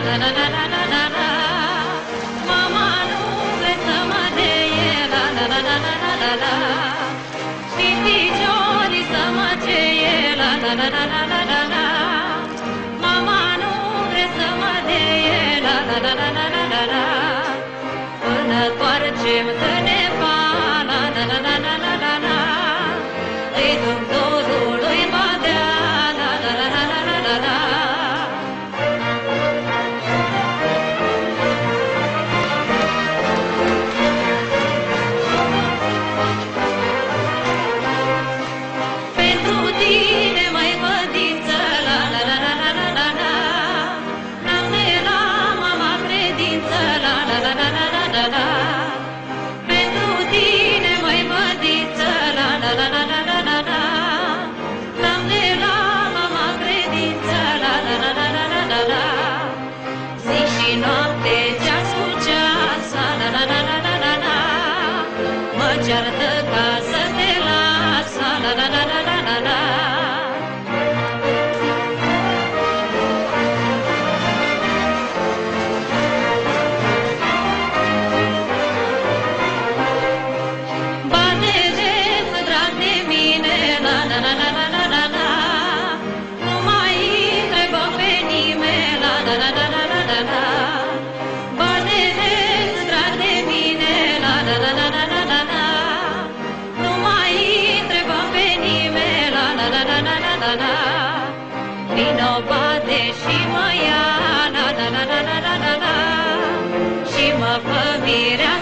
la la la la la la la. Mama nu vreți să mă deie, la la la la la la la la. Și piciorii să mă ceie, la la la la la la la la. Mama nu vreți să mă deie, la la la la la la la la. Până toarcem tânepa, la la la la la la la la. Îi duc dorul lui Badea, la la la la la la la la. Pentru tine, măi mădiță, la la la la la la la la. N-am de la mama credință, la la la la la la la la. Pentru tine, măi mădiță, la la la la la la la la. N-am de la mama credință, la la la la la la la la. Zi și noapte, ceas cu ceas, la la la la la la la. Mă ceartă ca să te las, la la la la la la la. Bate-te, drag de mine, la la la la la la la la. Nu mai întrebă pe nimeni, la la la la la la la la. Bate-te, drag de mine, la la la la la la la la. Nu mai întrebă pe nimeni, la la la la la la la la. Vino bate și mă ia, la la la la la la la la. Și mă fă mirea